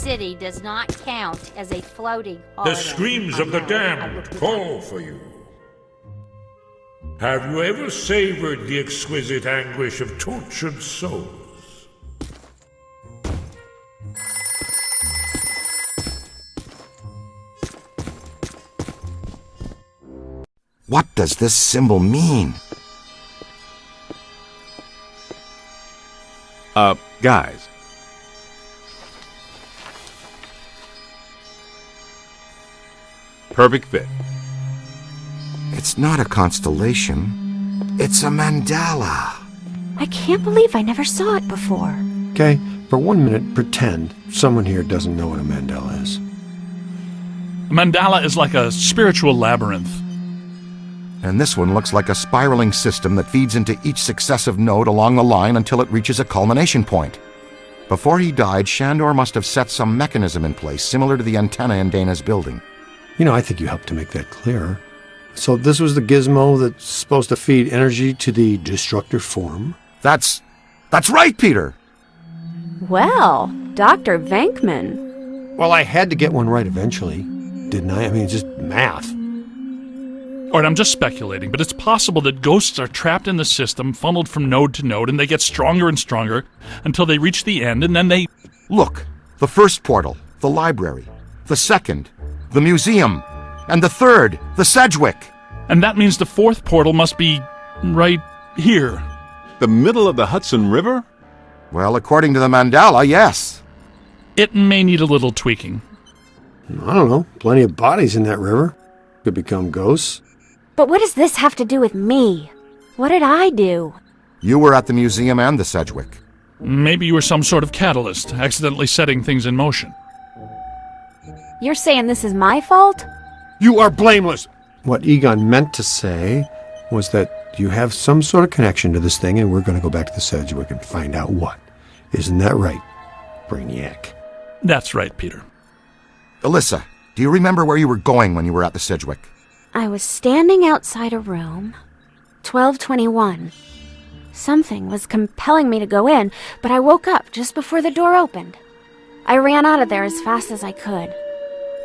city does not count as a floating The holiday. screams of the damned call for you. Have you ever savored the exquisite anguish of tortured souls? What does this symbol mean? Guys. Perfect fit. It's not a constellation. It's a mandala. I can't believe I never saw it before. Okay, for 1 minute, pretend someone here doesn't know what a mandala is. A mandala is like a spiritual labyrinth. And this one looks like a spiraling system that feeds into each successive node along the line until it reaches a culmination point. Before he died, Shandor must have set some mechanism in place similar to the antenna in Dana's building. You know, I think you helped to make that clearer. So this was the gizmo that's supposed to feed energy to the destructor form? That's right, Peter! Well, Dr. Venkman. Well, I had to get one right eventually, didn't I? I mean, just math. Alright, I'm just speculating, but it's possible that ghosts are trapped in the system, funneled from node to node, and they get stronger and stronger until they reach the end, and then they... Look, the first portal, the library. The second, the museum. And the third, the Sedgwick. And that means the fourth portal must be right here. The middle of the Hudson River? Well, according to the mandala, yes. It may need a little tweaking. I don't know. Plenty of bodies in that river. Could become ghosts. But what does this have to do with me? What did I do? You were at the museum and the Sedgwick. Maybe you were some sort of catalyst, accidentally setting things in motion. You're saying this is my fault? You are blameless! What Egon meant to say was that you have some sort of connection to this thing, and we're going to go back to the Sedgwick and find out what. Isn't that right, Brainiac? That's right, Peter. Alyssa, do you remember where you were going when you were at the Sedgwick? I was standing outside a room, 1221. Something was compelling me to go in, but I woke up just before the door opened. I ran out of there as fast as I could.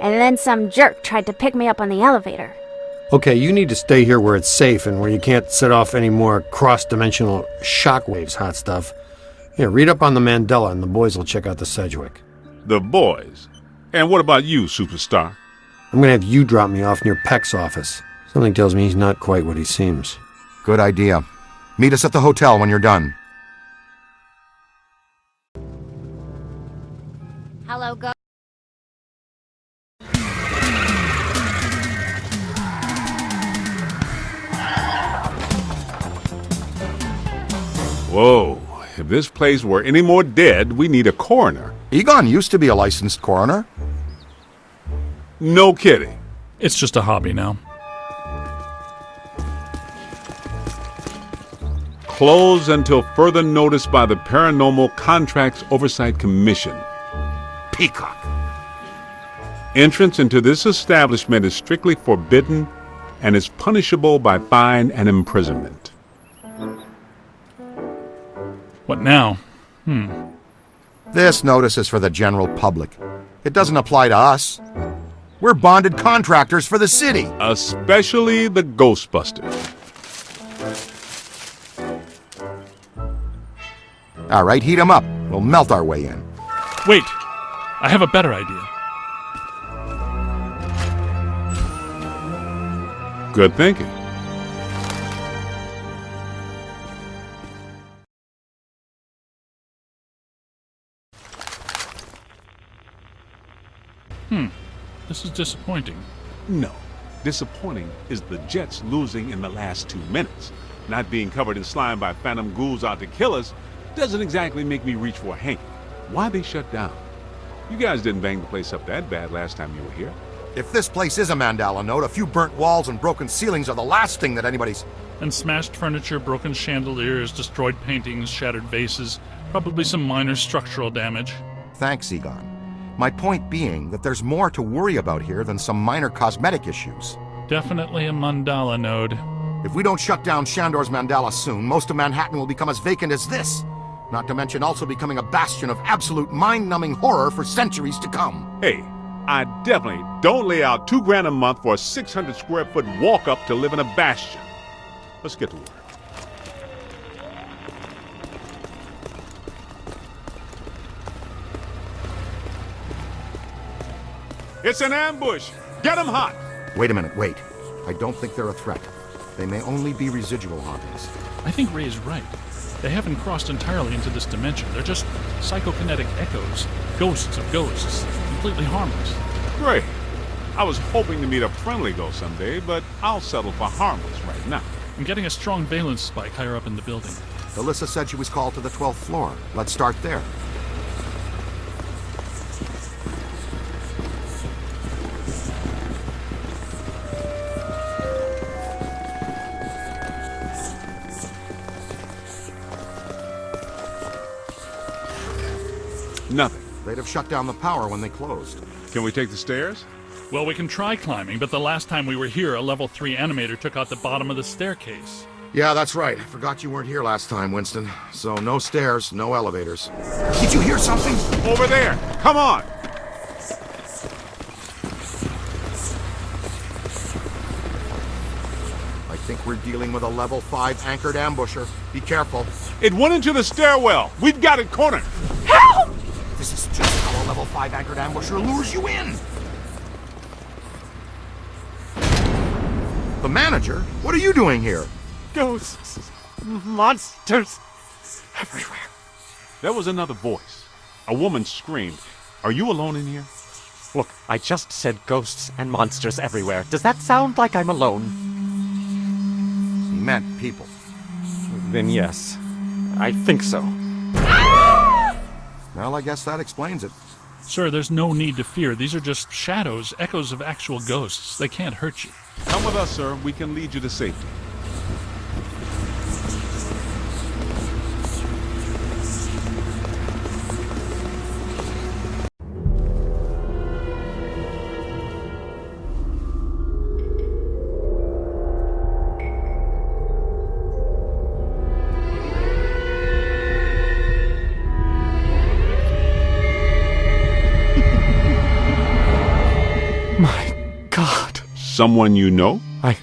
And then some jerk tried to pick me up on the elevator. Okay, you need to stay here where it's safe and where you can't set off any more cross-dimensional shockwaves, hot stuff. Here, read up on the mandala and the boys will check out the Sedgwick. The boys? And what about you, superstar? I'm gonna have you drop me off near Peck's office. Something tells me he's not quite what he seems. Good idea. Meet us at the hotel when you're done. Hello, go. Whoa. If this place were any more dead, we need a coroner. Egon used to be a licensed coroner. No kidding. It's just a hobby now. Closed until further notice by the Paranormal Contracts Oversight Commission. Peacock. Entrance into this establishment is strictly forbidden and is punishable by fine and imprisonment. What now? This notice is for the general public. It doesn't apply to us. We're bonded contractors for the city. Especially the Ghostbusters. All right, heat 'em up. We'll melt our way in. Wait! I have a better idea. Good thinking. This is disappointing. No. Disappointing is the Jets losing in the last 2 minutes. Not being covered in slime by phantom ghouls out to kill us doesn't exactly make me reach for a hanky. Why they shut down? You guys didn't bang the place up that bad last time you were here. If this place is a mandala node, a few burnt walls and broken ceilings are the last thing that anybody's... And smashed furniture, broken chandeliers, destroyed paintings, shattered vases, probably some minor structural damage. Thanks, Egon. My point being that there's more to worry about here than some minor cosmetic issues. Definitely a mandala node. If we don't shut down Shandor's mandala soon, most of Manhattan will become as vacant as this. Not to mention also becoming a bastion of absolute mind-numbing horror for centuries to come. Hey, I definitely don't lay out $2,000 a month for a 600 square foot walk-up to live in a bastion. Let's get to work. It's an ambush! Get 'em hot! Wait a minute, wait. I don't think they're a threat. They may only be residual hauntings. I think Ray is right. They haven't crossed entirely into this dimension. They're just psychokinetic echoes, ghosts of ghosts, completely harmless. Great. I was hoping to meet a friendly ghost someday, but I'll settle for harmless right now. I'm getting a strong valence spike higher up in the building. Alyssa said she was called to the 12th floor. Let's start there. Nothing. They'd have shut down the power when they closed. Can we take the stairs? Well, we can try climbing, but the last time we were here, a level 3 animator took out the bottom of the staircase. Yeah, that's right. I forgot you weren't here last time, Winston. So no stairs, no elevators. Did you hear something? Over there! Come on! I think we're dealing with a level 5 anchored ambusher. Be careful. It went into the stairwell! We've got it cornered! This is just how a level 5 anchored ambusher lures you in. The manager? What are you doing here? Ghosts, monsters, everywhere. There was another voice. A woman screamed. Are you alone in here? Look, I just said ghosts and monsters everywhere. Does that sound like I'm alone? He meant people. Then yes, I think so. Well, I guess that explains it. Sir, there's no need to fear. These are just shadows, echoes of actual ghosts. They can't hurt you. Come with us, sir. We can lead you to safety. My God. Someone you know? I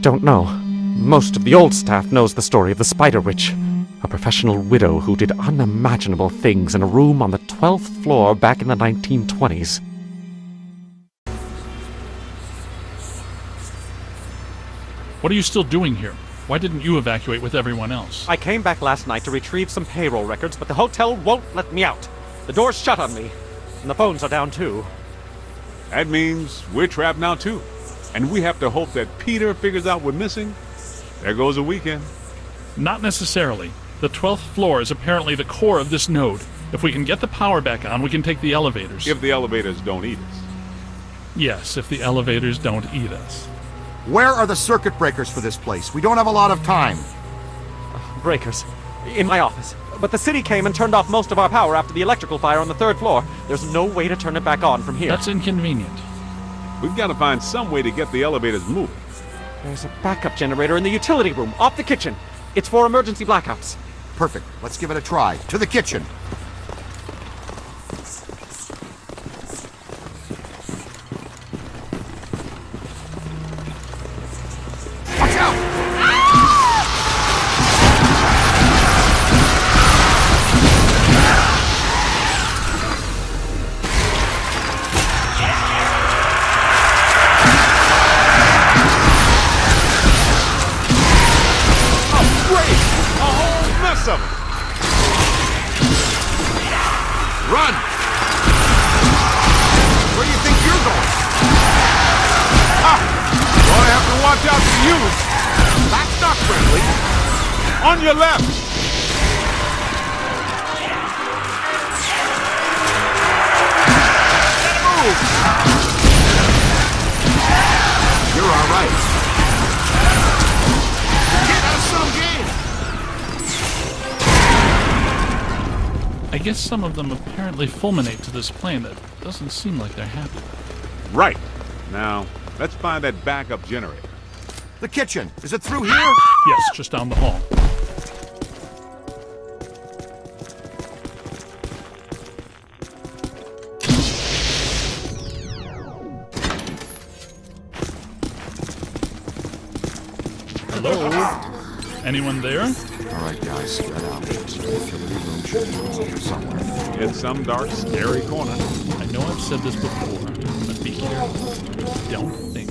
don't know. Most of the old staff knows the story of the Spider Witch, a professional widow who did unimaginable things in a room on the 12th floor back in the 1920s. What are you still doing here? Why didn't you evacuate with everyone else? I came back last night to retrieve some payroll records, but the hotel won't let me out. The door's shut on me, and the phones are down too. That means we're trapped now, too. And we have to hope that Peter figures out we're missing. There goes a weekend. Not necessarily. The 12th floor is apparently the core of this node. If we can get the power back on, we can take the elevators. If the elevators don't eat us. Yes, if the elevators don't eat us. Where are the circuit breakers for this place? We don't have a lot of time. Breakers. In my office. But the city came and turned off most of our power after the electrical fire on the 3rd floor. There's no way to turn it back on from here. That's inconvenient. We've got to find some way to get the elevators moving. There's a backup generator in the utility room, off the kitchen. It's for emergency blackouts. Perfect. Let's give it a try. To the kitchen. Watch out! Of them. Run! Where do you think you're going? Gonna have to watch out for you. That's not friendly. On your left. Move! You're all right. Kid has some game. I guess some of them apparently fulminate to this plane. That doesn't seem like they're happy. Right. Now, let's find that backup generator. The kitchen. Is it through here? Yes, just down the hall. Hello? Anyone there? All right, guys, spread out. This utility room should be around here somewhere. In some dark, scary corner. I know I've said this before, but be careful. Don't think.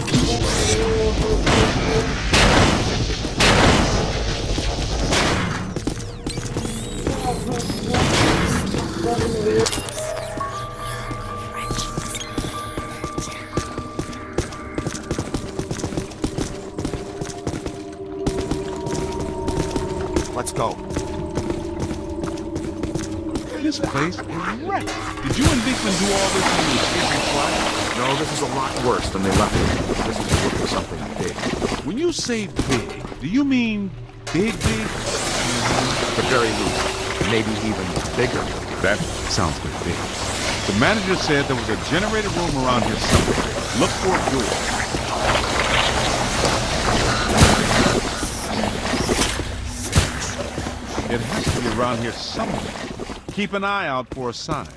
Let's go. This place is wrecked. Did you and Beekman do all this in the escaping flight? No, this is a lot worse than they left it. This is a look for something big. When you say big, do you mean big? At the very least, maybe even bigger. That sounds pretty big. The manager said there was a generator room around here somewhere. Look for a door. It has to be around here somewhere. Keep an eye out for a sign.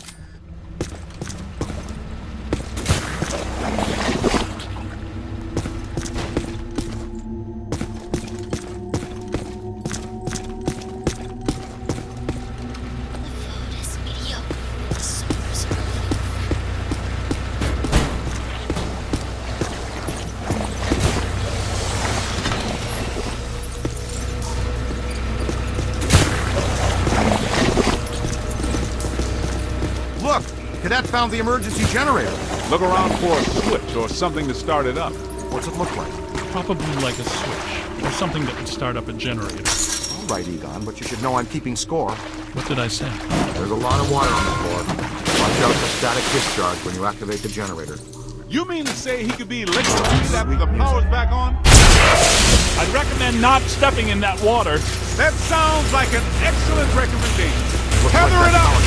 Look! Cadet found the emergency generator. Look around for a switch or something to start it up. What's it look like? Probably like a switch, or something that would start up a generator. All right, Egon, but you should know I'm keeping score. What did I say? There's a lot of wire on the floor. Watch out for static discharge when you activate the generator. You mean to say he could be electrocuted after the power's back on? I'd recommend not stepping in that water. That sounds like an excellent recommendation. Looks like Tether it that's out!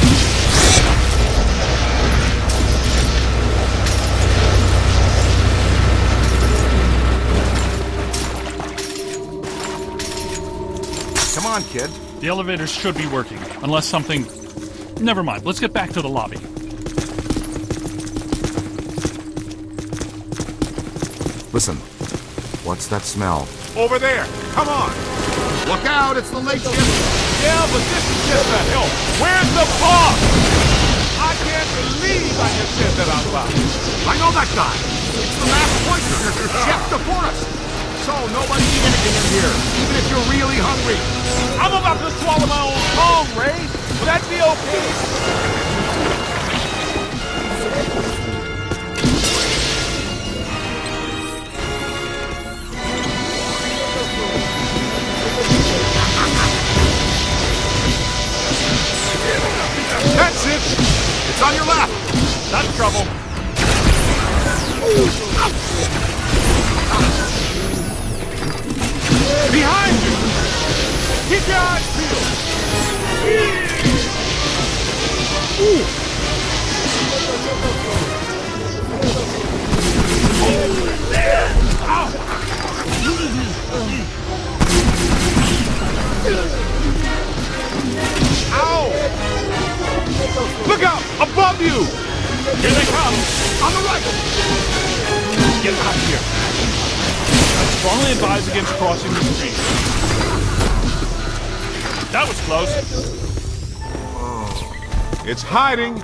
Come on, kid. The elevators should be working, unless something... Never mind, let's get back to the lobby. Listen, what's that smell? Over there! Come on! Look out, it's the late shift! Yeah, but this is just a help. Where's the boss? I can't believe I just said that out loud. I know that guy! It's the masked poisoner, Chef DeForest! So, nobody eat anything in here, even if you're really hungry! I'm about to swallow my own tongue, Ray! Will that be okay? That's it! It's on your left! That's trouble. Behind you! Keep your eyes peeled! Ow! Look out! Above you! Here they come. On the right! Get out of here. I strongly advise against crossing the street. That was close. It's hiding.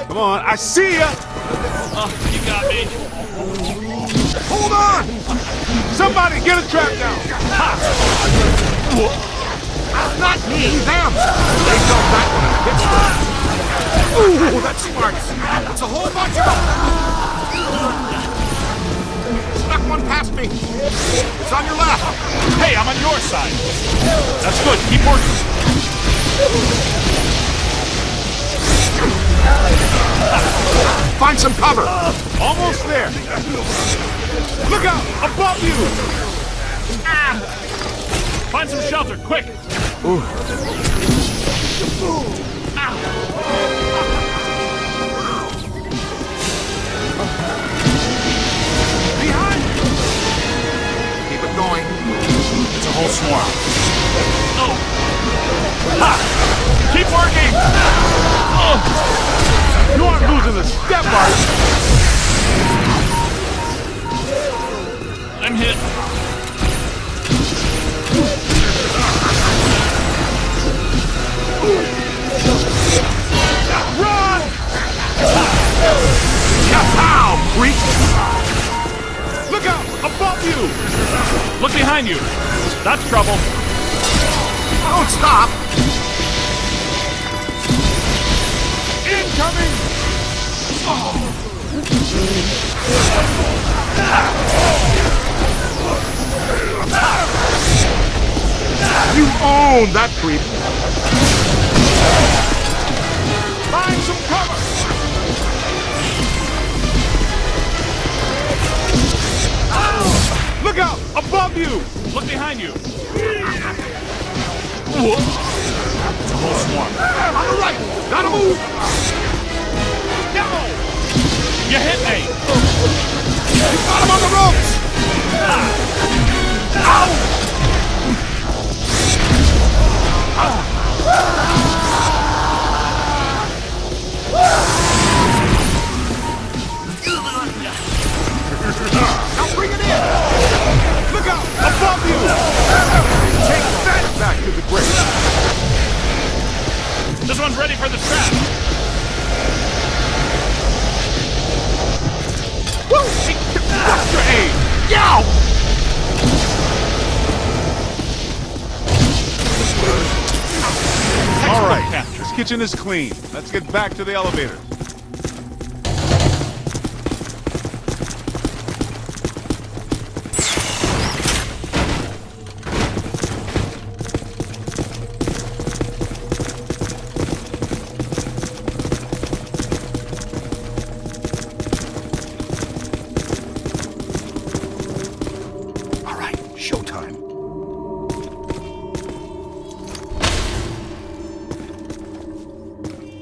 Come on, I see ya! You got me. Hold on! Somebody get a trap down! Not me, them! They built that one in Pittsburgh. Ooh, that's smart. It's a whole bunch of them. Snuck one past me. It's on your left. Hey, I'm on your side. That's good. Keep working. Find some cover. Almost there! Look out! Above you! Find some shelter, quick. Behind you! Keep it going. It's a whole swarm. Oh. Ha! Keep working. Oh. You aren't losing a step, are you? I'm hit. Above you! Look behind you. That's trouble. Don't stop! Incoming! You own that creep! Find some cover! Look out! Above you! Look behind you. On the right! Gotta move! Go! You hit me. Got him on the ropes! Now bring it in! Look out! Above you! Take that back to the grave! This one's ready for the trap. Woo! What's your aim? Yow! All right, this kitchen is clean. Let's get back to the elevator. All right, showtime.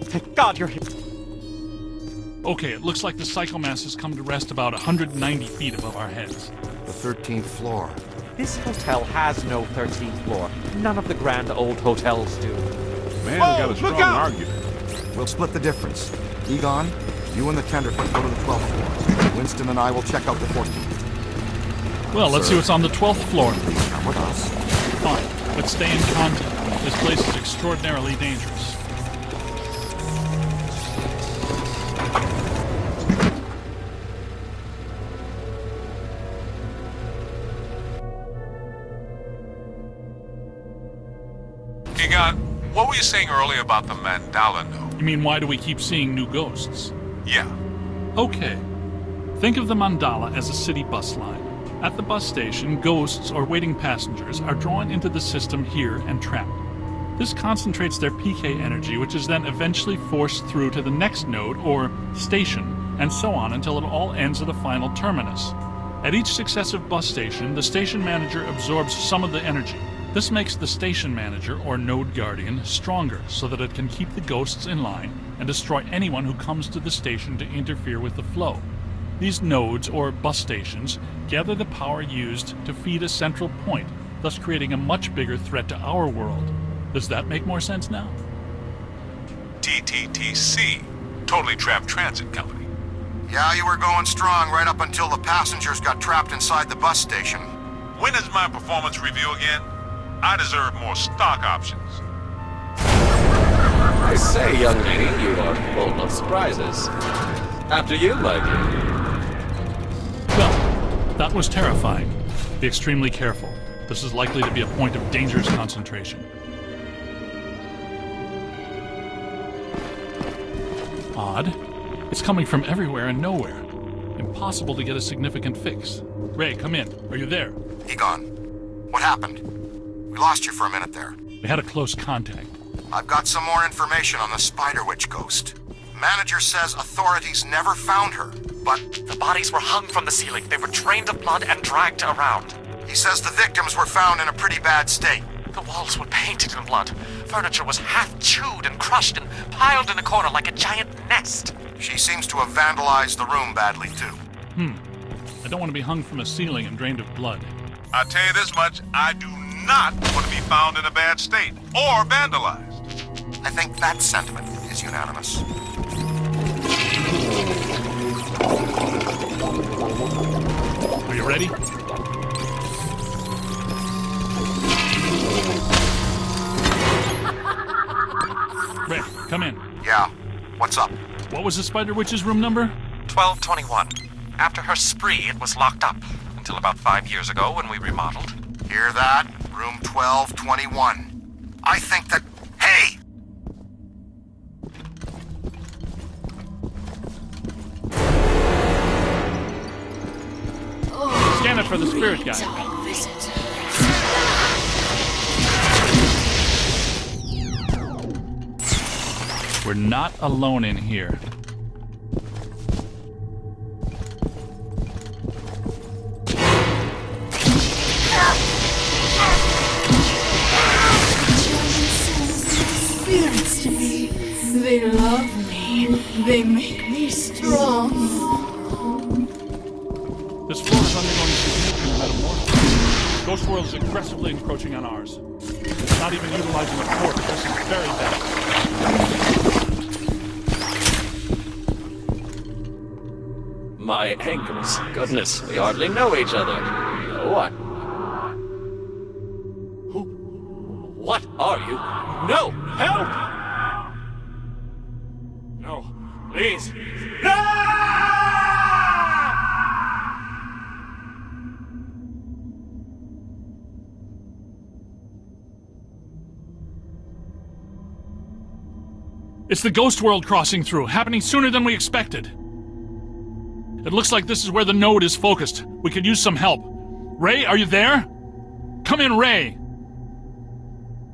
Thank God you're here. Okay, it looks like the psychomass has come to rest about 190 feet above our heads. The 13th floor. This hotel has no 13th floor. None of the grand old hotels do. Man, Whoa, we got a strong look out! argument. We'll split the difference. Egon, you and the tenderfoot go to the 12th floor. Winston and I will check out the 14th. Well, let's see what's on the 12th floor. Please come with us. Fine. Let's stay in contact. This place is extraordinarily dangerous. Egon, what were you saying earlier about the mandala node? You mean, why do we keep seeing new ghosts? Yeah. Okay. Think of the mandala as a city bus line. At the bus station, ghosts or waiting passengers are drawn into the system here and trapped. This concentrates their PK energy, which is then eventually forced through to the next node or station, and so on until it all ends at a final terminus. At each successive bus station, the station manager absorbs some of the energy. This makes the station manager, or node guardian, stronger so that it can keep the ghosts in line and destroy anyone who comes to the station to interfere with the flow. These nodes, or bus stations, gather the power used to feed a central point, thus creating a much bigger threat to our world. Does that make more sense now? TTTC, Totally Trapped Transit Company. Yeah, you were going strong right up until the passengers got trapped inside the bus station. When is my performance review again? I deserve more stock options. I say, young lady, you are full of surprises. After you, my dear. Well, that was terrifying. Be extremely careful. This is likely to be a point of dangerous concentration. Odd. It's coming from everywhere and nowhere. Impossible to get a significant fix. Ray, come in. Are you there? Egon, what happened? We lost you for a minute there. We had a close contact. I've got some more information on the Spider Witch ghost. Manager says authorities never found her, but The bodies were hung from the ceiling. They were drained of blood and dragged around. he says the victims were found in a pretty bad state. The walls were painted in blood. Furniture was half chewed and crushed and piled in a corner like a giant nest. She seems to have vandalized the room badly, too. I don't want to be hung from a ceiling and drained of blood. I'll tell you this much, I do not want to be found in a bad state or vandalized. I think that sentiment is unanimous. Are you ready? Ray, come in. Yeah, what's up? What was the Spider Witch's room number? 1221. After her spree, it was locked up. until about 5 years ago when we remodeled. Hear that? Room 1221. I think that... Hey! Scan it for the spirit guide. We're not alone in here. Spirits to me. They love me. They make me strong. This floor is undergoing significant metamorphosis. Ghost World is aggressively encroaching on ours. It's not even utilizing the port. This is very bad. My ankles. Goodness, we hardly know each other. What? Who? What are you? No! Help! No. Please. No! It's the Ghost World crossing through, happening sooner than we expected. It looks like this is where the node is focused. We could use some help. Ray, are you there? Come in, Ray!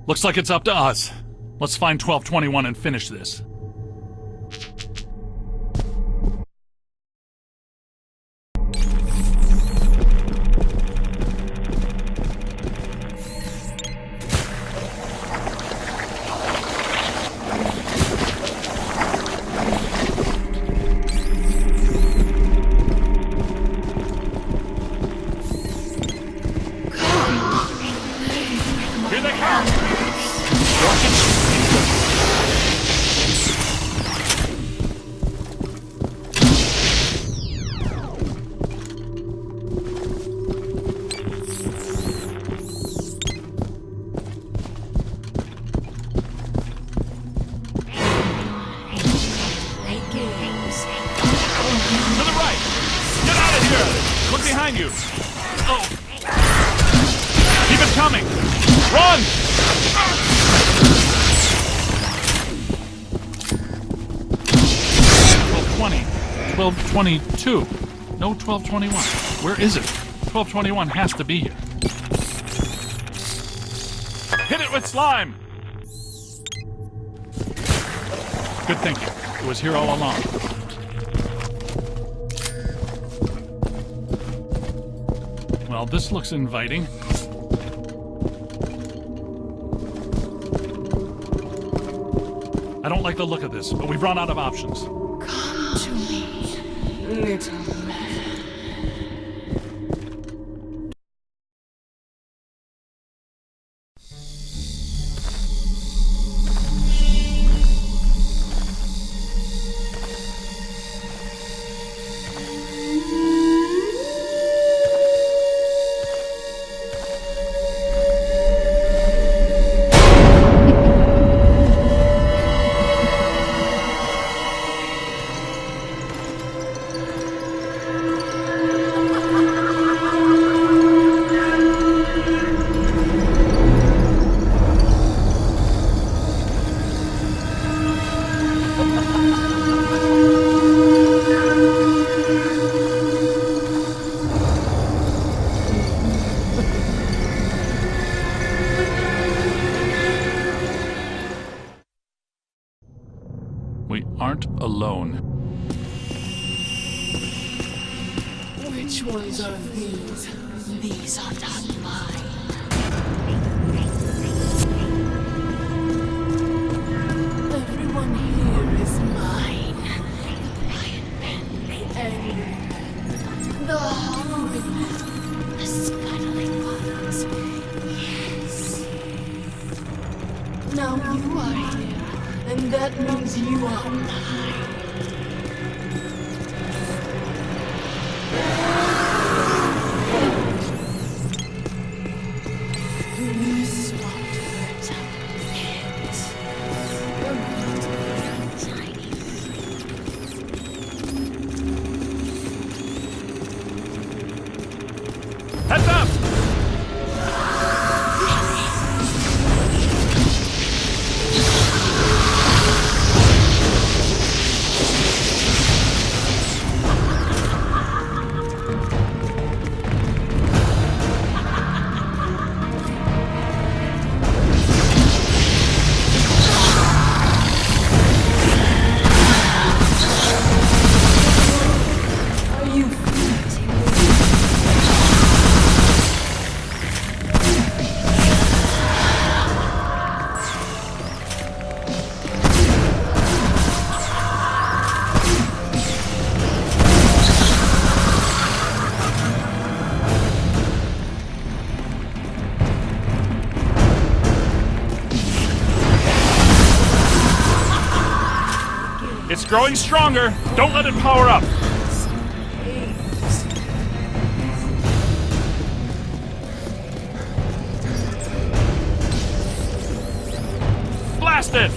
Looks like it's up to us. Let's find 1221 and finish this. Here they come! To the right! Get out of here! Look behind you! Oh! Keep it coming! Run! 1222. No 1221. Where is it? 1221 has to be here. Hit it with slime! Good thinking. It was here all along. Well, this looks inviting. I don't like the look of this, but we've run out of options. Come to me, little man. We aren't alone. Which ones are these? These are not mine. Everyone here is mine. The quiet men, the angry men, the hungry men, the scuttling ones. Yes. Now you are here. And that means you are mine. This won't hurt a bit. You're going to be tiny. Heads up! Are you flirting with me? It's growing stronger. Don't let it power up. Blast it!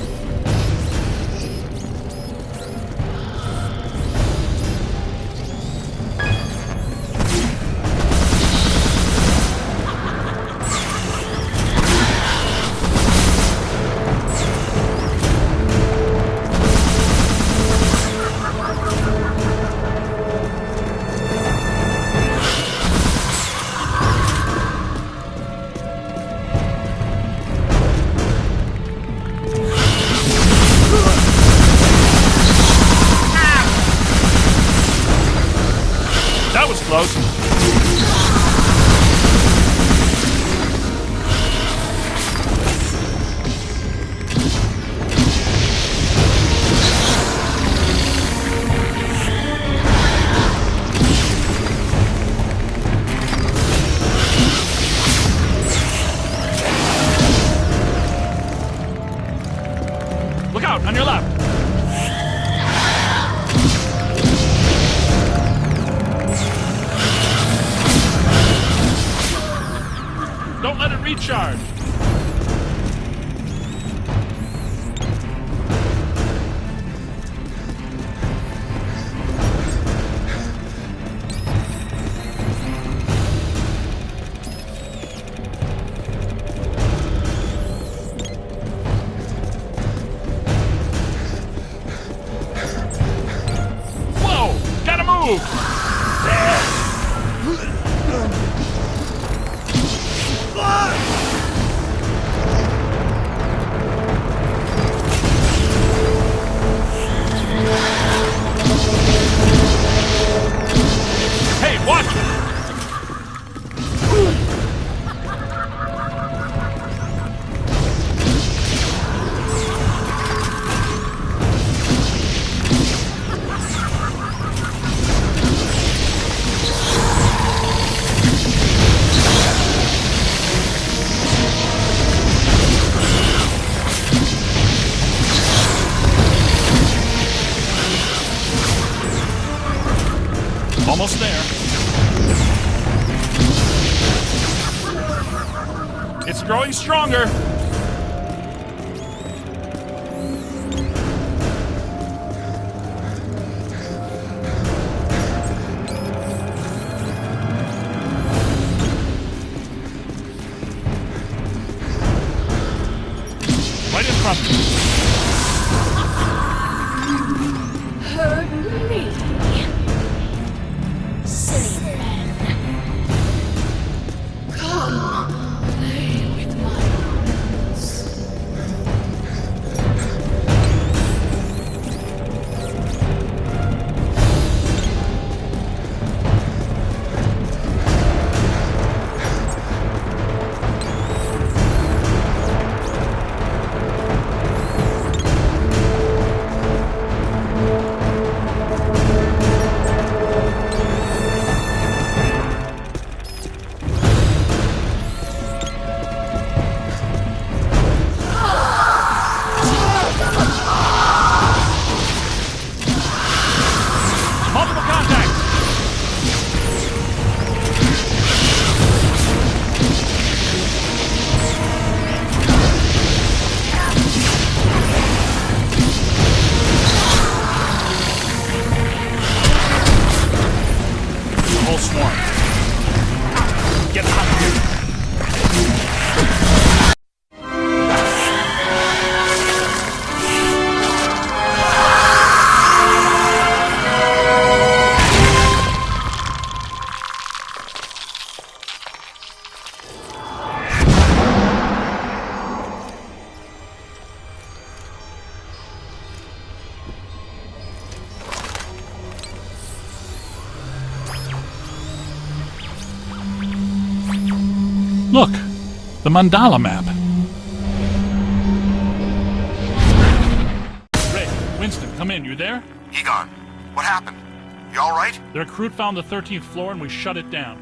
That was close. Look out, on your left. Don't let it recharge. Whoa! Gotta move! Hey, watch it! Almost there. It's growing stronger. Right in front of you. Heard me. Silly man. Come, play with my friends. Multiple contact. The whole swarm. Get out of here! Look, the mandala map. Ray, Winston, come in. You there? Egon, what happened? You all right? The recruit found the 13th floor and we shut it down.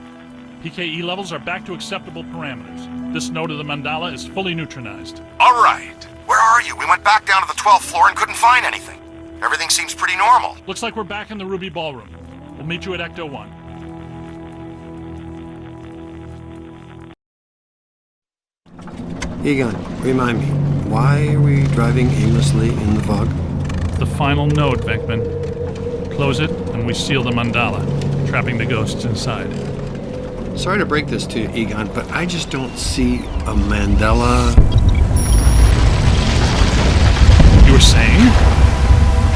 PKE levels are back to acceptable parameters. This node of the mandala is fully neutronized. All right. Where are you? We went back down to the 12th floor and couldn't find anything. Everything seems pretty normal. Looks like we're back in the Ruby Ballroom. We'll meet you at Ecto 1. Egon, remind me, why are we driving aimlessly in the fog? The final node, Beckman. Close it, and we seal the mandala, trapping the ghosts inside. Sorry to break this to you, Egon, but I just don't see a mandala. You were saying?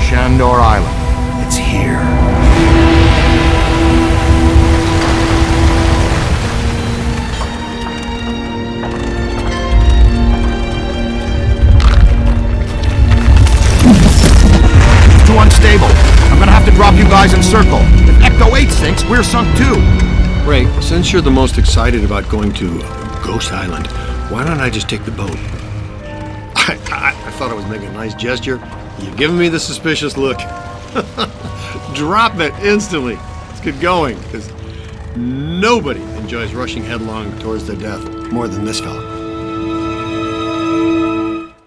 Shandor Island. It's here. Too unstable. I'm gonna have to drop you guys in circle. If Ecto 8 sinks, we're sunk too. Ray, since you're the most excited about going to Ghost Island, why don't I just take the boat? I thought I was making a nice gesture. You're giving me the suspicious look. Drop it instantly. Let's get going, because nobody enjoys rushing headlong towards their death more than this fella.